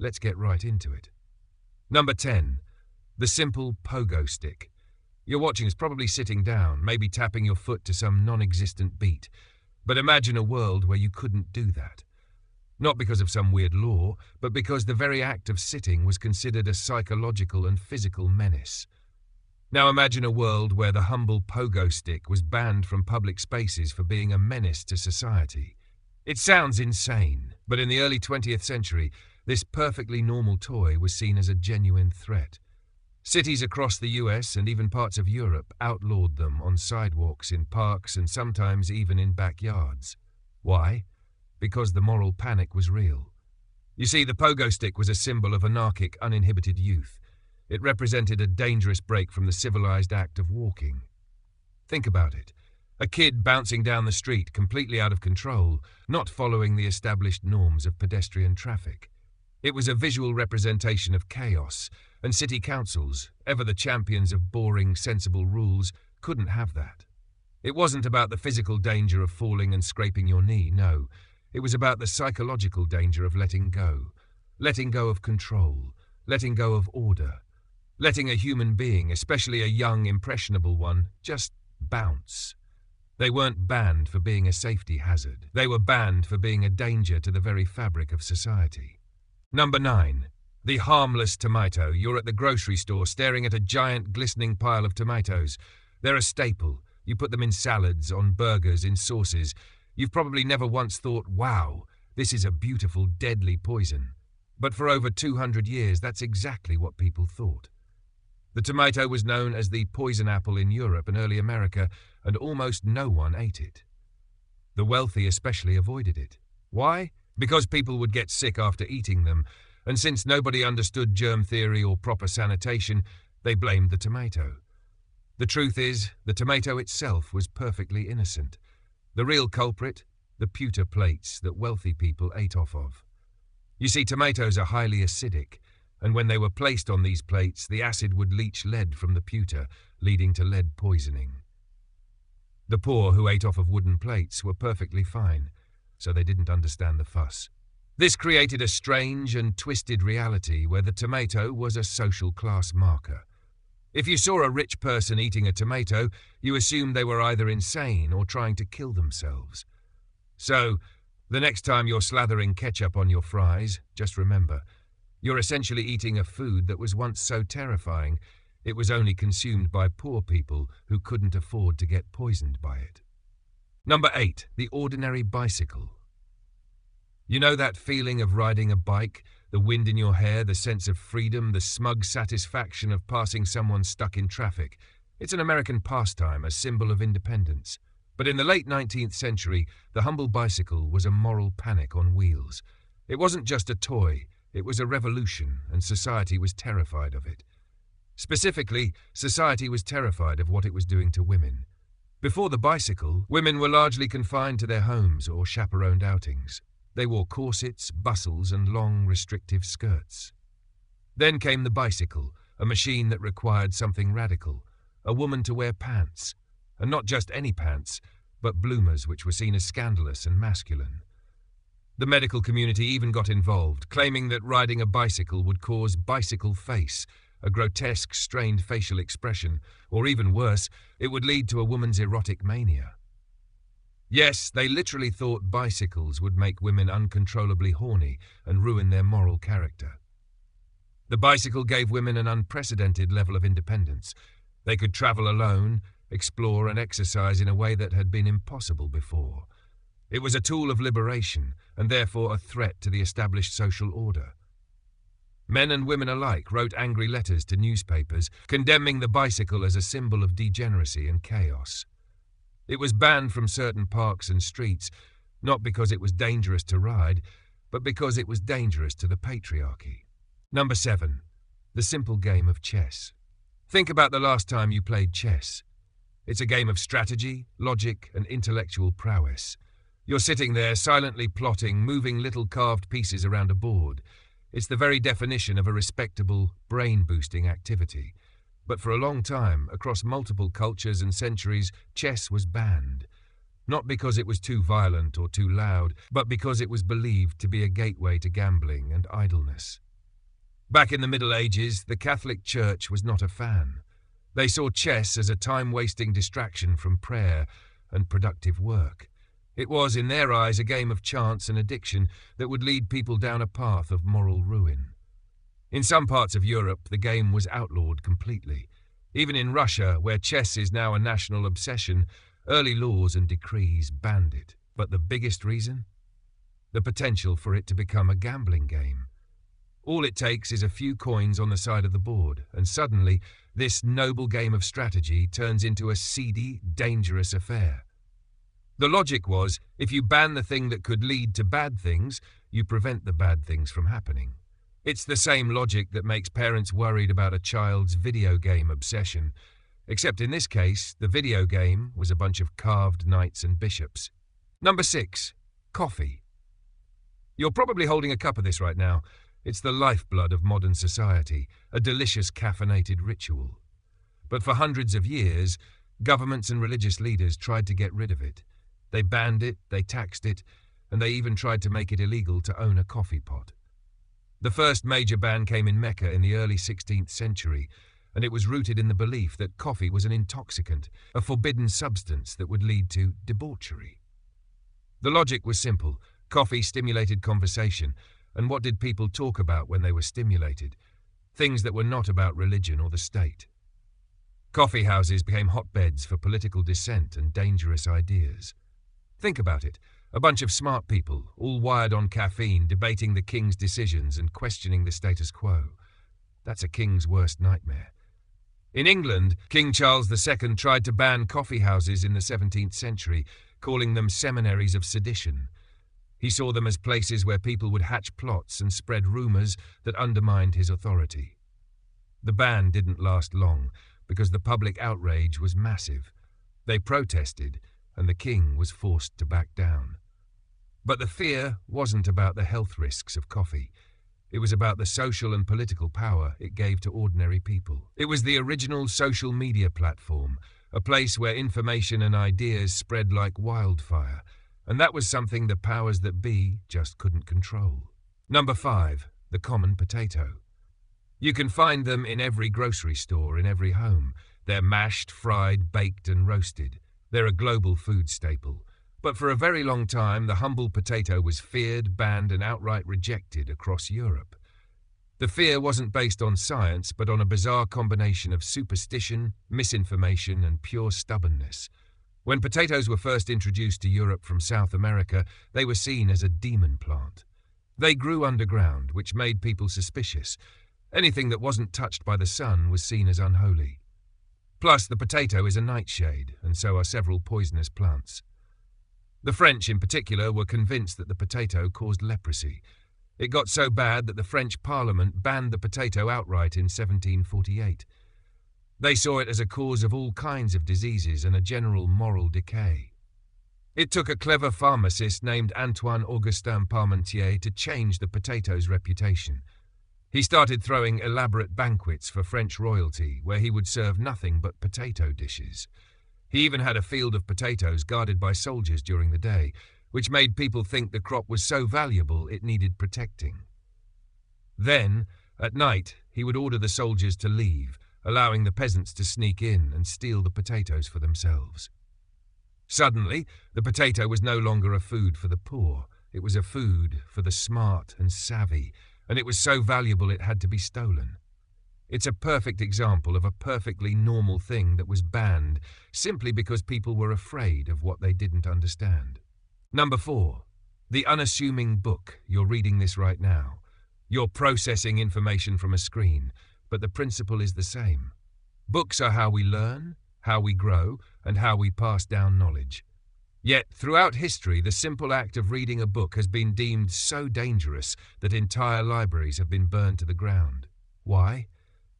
Let's get right into it. Number 10. The simple pogo stick. You're watching us probably sitting down, maybe tapping your foot to some non-existent beat. But imagine a world where you couldn't do that. Not because of some weird law, but because the very act of sitting was considered a psychological and physical menace. Now imagine a world where the humble pogo stick was banned from public spaces for being a menace to society. It sounds insane, but in the early 20th century, this perfectly normal toy was seen as a genuine threat. Cities across the US and even parts of Europe outlawed them on sidewalks, in parks, and sometimes even in backyards. Why? Because the moral panic was real. You see, the pogo stick was a symbol of anarchic, uninhibited youth. It represented a dangerous break from the civilized act of walking. Think about it. A kid bouncing down the street, completely out of control, not following the established norms of pedestrian traffic. It was a visual representation of chaos, and city councils, ever the champions of boring, sensible rules, couldn't have that. It wasn't about the physical danger of falling and scraping your knee, no. It was about the psychological danger of letting go of control, letting go of order, letting a human being, especially a young, impressionable one, just bounce. They weren't banned for being a safety hazard. They were banned for being a danger to the very fabric of society. Number 9. The harmless tomato. You're at the grocery store staring at a giant, glistening pile of tomatoes. They're a staple. You put them in salads, on burgers, in sauces. You've probably never once thought, wow, this is a beautiful, deadly poison. But for over 200 years, that's exactly what people thought. The tomato was known as the poison apple in Europe and early America, and almost no one ate it. The wealthy especially avoided it. Why? Because people would get sick after eating them, and since nobody understood germ theory or proper sanitation, they blamed the tomato. The truth is, the tomato itself was perfectly innocent. The real culprit, the pewter plates that wealthy people ate off of. You see, tomatoes are highly acidic, and when they were placed on these plates, the acid would leach lead from the pewter, leading to lead poisoning. The poor who ate off of wooden plates were perfectly fine, so they didn't understand the fuss. This created a strange and twisted reality where the tomato was a social class marker. If you saw a rich person eating a tomato, you assumed they were either insane or trying to kill themselves. So, the next time you're slathering ketchup on your fries, just remember, you're essentially eating a food that was once so terrifying, it was only consumed by poor people who couldn't afford to get poisoned by it. Number 8. The ordinary bicycle. You know that feeling of riding a bike, the wind in your hair, the sense of freedom, the smug satisfaction of passing someone stuck in traffic. It's an American pastime, a symbol of independence. But in the late 19th century, the humble bicycle was a moral panic on wheels. It wasn't just a toy, it was a revolution, and society was terrified of it. Specifically, society was terrified of what it was doing to women. Before the bicycle, women were largely confined to their homes or chaperoned outings. They wore corsets, bustles, and long, restrictive skirts. Then came the bicycle, a machine that required something radical, a woman to wear pants, and not just any pants, but bloomers which were seen as scandalous and masculine. The medical community even got involved, claiming that riding a bicycle would cause bicycle face, a grotesque, strained facial expression, or even worse, it would lead to a woman's erotic mania. Yes, they literally thought bicycles would make women uncontrollably horny and ruin their moral character. The bicycle gave women an unprecedented level of independence. They could travel alone, explore and exercise in a way that had been impossible before. It was a tool of liberation, and therefore a threat to the established social order. Men and women alike wrote angry letters to newspapers, condemning the bicycle as a symbol of degeneracy and chaos. It was banned from certain parks and streets, not because it was dangerous to ride, but because it was dangerous to the patriarchy. Number 7. The simple game of chess. Think about the last time you played chess. It's a game of strategy, logic, and intellectual prowess. You're sitting there silently plotting, moving little carved pieces around a board. It's the very definition of a respectable, brain-boosting activity. But for a long time, across multiple cultures and centuries, chess was banned. Not because it was too violent or too loud, but because it was believed to be a gateway to gambling and idleness. Back in the Middle Ages, the Catholic Church was not a fan. They saw chess as a time-wasting distraction from prayer and productive work. It was, in their eyes, a game of chance and addiction that would lead people down a path of moral ruin. In some parts of Europe, the game was outlawed completely. Even in Russia, where chess is now a national obsession, early laws and decrees banned it. But the biggest reason? The potential for it to become a gambling game. All it takes is a few coins on the side of the board, and suddenly, this noble game of strategy turns into a seedy, dangerous affair. The logic was, if you ban the thing that could lead to bad things, you prevent the bad things from happening. It's the same logic that makes parents worried about a child's video game obsession, except in this case, the video game was a bunch of carved knights and bishops. Number 6. Coffee. You're probably holding a cup of this right now. It's the lifeblood of modern society, a delicious caffeinated ritual. But for hundreds of years, governments and religious leaders tried to get rid of it. They banned it, they taxed it, and they even tried to make it illegal to own a coffee pot. The first major ban came in Mecca in the early 16th century, and it was rooted in the belief that coffee was an intoxicant, a forbidden substance that would lead to debauchery. The logic was simple. Coffee stimulated conversation, and what did people talk about when they were stimulated? Things that were not about religion or the state. Coffee houses became hotbeds for political dissent and dangerous ideas. Think about it. A bunch of smart people, all wired on caffeine, debating the king's decisions and questioning the status quo. That's a king's worst nightmare. In England, King Charles II tried to ban coffee houses in the 17th century, calling them seminaries of sedition. He saw them as places where people would hatch plots and spread rumours that undermined his authority. The ban didn't last long, because the public outrage was massive. They protested, and the king was forced to back down. But the fear wasn't about the health risks of coffee. It was about the social and political power it gave to ordinary people. It was the original social media platform, a place where information and ideas spread like wildfire, and that was something the powers that be just couldn't control. Number 5. The common potato. You can find them in every grocery store, in every home. They're mashed, fried, baked and roasted. They're a global food staple. But for a very long time, the humble potato was feared, banned and outright rejected across Europe. The fear wasn't based on science, but on a bizarre combination of superstition, misinformation and pure stubbornness. When potatoes were first introduced to Europe from South America, they were seen as a demon plant. They grew underground, which made people suspicious. Anything that wasn't touched by the sun was seen as unholy. Plus, the potato is a nightshade, and so are several poisonous plants. The French, in particular, were convinced that the potato caused leprosy. It got so bad that the French Parliament banned the potato outright in 1748. They saw it as a cause of all kinds of diseases and a general moral decay. It took a clever pharmacist named Antoine-Augustin Parmentier to change the potato's reputation. He started throwing elaborate banquets for French royalty, where he would serve nothing but potato dishes. He even had a field of potatoes guarded by soldiers during the day, which made people think the crop was so valuable it needed protecting. Then, at night, he would order the soldiers to leave, allowing the peasants to sneak in and steal the potatoes for themselves. Suddenly, the potato was no longer a food for the poor. It was a food for the smart and savvy, and it was so valuable it had to be stolen. It's a perfect example of a perfectly normal thing that was banned simply because people were afraid of what they didn't understand. Number 4. The unassuming book. You're reading this right now. You're processing information from a screen, but the principle is the same. Books are how we learn, how we grow, and how we pass down knowledge. Yet, throughout history, the simple act of reading a book has been deemed so dangerous that entire libraries have been burned to the ground. Why?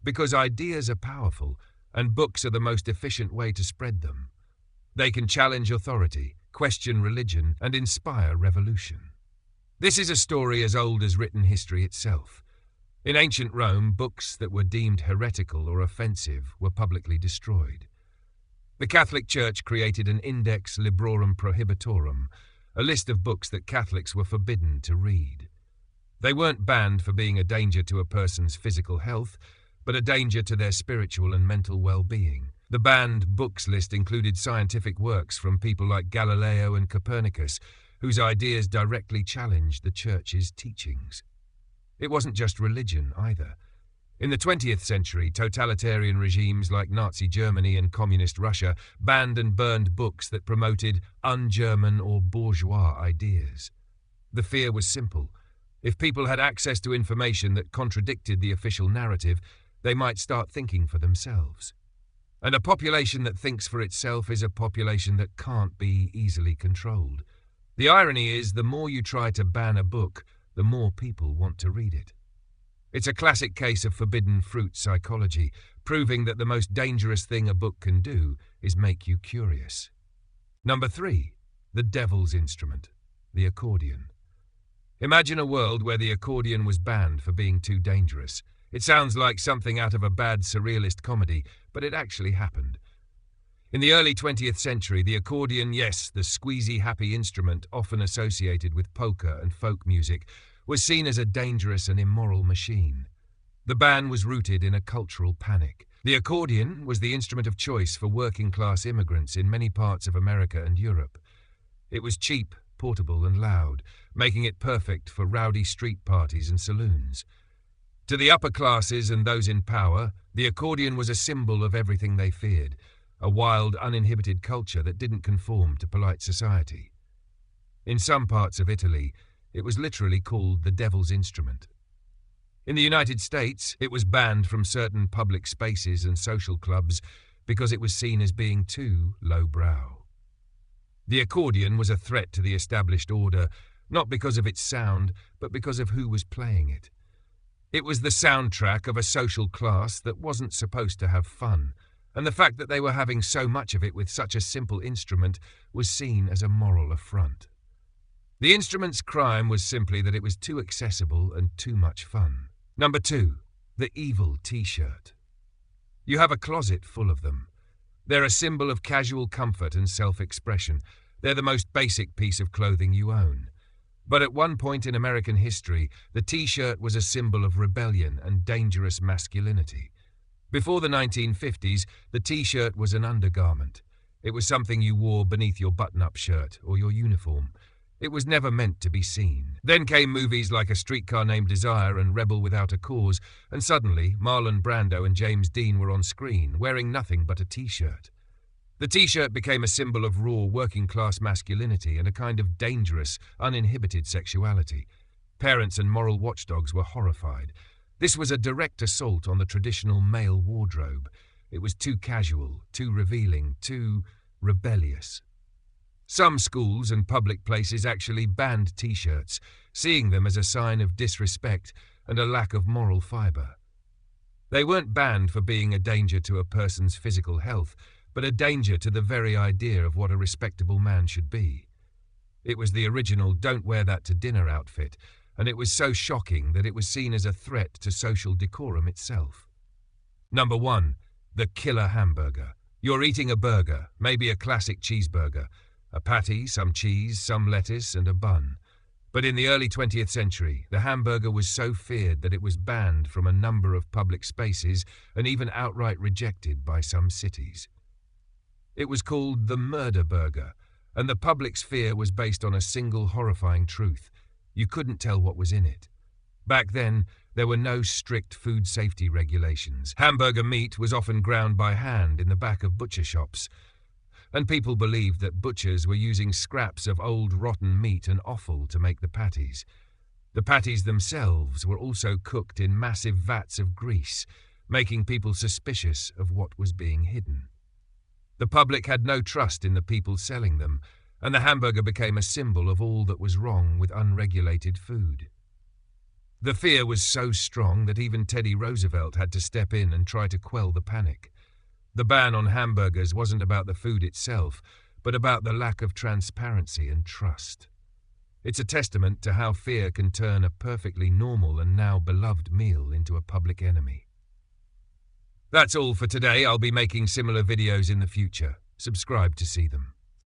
Because ideas are powerful, and books are the most efficient way to spread them. They can challenge authority, question religion, and inspire revolution. This is a story as old as written history itself. In ancient Rome, books that were deemed heretical or offensive were publicly destroyed. The Catholic Church created an Index Librorum Prohibitorum, a list of books that Catholics were forbidden to read. They weren't banned for being a danger to a person's physical health, but a danger to their spiritual and mental well-being. The banned books list included scientific works from people like Galileo and Copernicus, whose ideas directly challenged the Church's teachings. It wasn't just religion either. In the 20th century, totalitarian regimes like Nazi Germany and Communist Russia banned and burned books that promoted un-German or bourgeois ideas. The fear was simple. If people had access to information that contradicted the official narrative, they might start thinking for themselves. And a population that thinks for itself is a population that can't be easily controlled. The irony is, the more you try to ban a book, the more people want to read it. It's a classic case of forbidden fruit psychology, proving that the most dangerous thing a book can do is make you curious. Number 3. The devil's instrument, the accordion. Imagine a world where the accordion was banned for being too dangerous. It sounds like something out of a bad surrealist comedy, but it actually happened. In the early 20th century, the accordion, yes, the squeezy, happy instrument often associated with polka and folk music, was seen as a dangerous and immoral machine. The ban was rooted in a cultural panic. The accordion was the instrument of choice for working-class immigrants in many parts of America and Europe. It was cheap, portable and loud, making it perfect for rowdy street parties and saloons. To the upper classes and those in power, the accordion was a symbol of everything they feared, a wild, uninhibited culture that didn't conform to polite society. In some parts of Italy, it was literally called the devil's instrument. In the United States, it was banned from certain public spaces and social clubs because it was seen as being too lowbrow. The accordion was a threat to the established order, not because of its sound, but because of who was playing it. It was the soundtrack of a social class that wasn't supposed to have fun, and the fact that they were having so much of it with such a simple instrument was seen as a moral affront. The instrument's crime was simply that it was too accessible and too much fun. Number 2. The evil T-shirt. You have a closet full of them. They're a symbol of casual comfort and self-expression. They're the most basic piece of clothing you own. But at one point in American history, the T-shirt was a symbol of rebellion and dangerous masculinity. Before the 1950s, the T-shirt was an undergarment. It was something you wore beneath your button-up shirt or your uniform. It was never meant to be seen. Then came movies like A Streetcar Named Desire and Rebel Without a Cause, and suddenly Marlon Brando and James Dean were on screen, wearing nothing but a T-shirt. The T-shirt became a symbol of raw working-class masculinity and a kind of dangerous, uninhibited sexuality. Parents and moral watchdogs were horrified. This was a direct assault on the traditional male wardrobe. It was too casual, too revealing, too rebellious. Some schools and public places actually banned T-shirts, seeing them as a sign of disrespect and a lack of moral fibre. They weren't banned for being a danger to a person's physical health, but a danger to the very idea of what a respectable man should be. It was the original "don't wear that to dinner" outfit, and it was so shocking that it was seen as a threat to social decorum itself. Number 1. The killer hamburger. You're eating a burger, maybe a classic cheeseburger, a patty, some cheese, some lettuce, and a bun. But in the early 20th century, the hamburger was so feared that it was banned from a number of public spaces and even outright rejected by some cities. It was called the murder burger, and the public's fear was based on a single horrifying truth. You couldn't tell what was in it. Back then, there were no strict food safety regulations. Hamburger meat was often ground by hand in the back of butcher shops, and people believed that butchers were using scraps of old rotten meat and offal to make the patties. The patties themselves were also cooked in massive vats of grease, making people suspicious of what was being hidden. The public had no trust in the people selling them, and the hamburger became a symbol of all that was wrong with unregulated food. The fear was so strong that even Teddy Roosevelt had to step in and try to quell the panic. The ban on hamburgers wasn't about the food itself, but about the lack of transparency and trust. It's a testament to how fear can turn a perfectly normal and now beloved meal into a public enemy. That's all for today. I'll be making similar videos in the future. Subscribe to see them.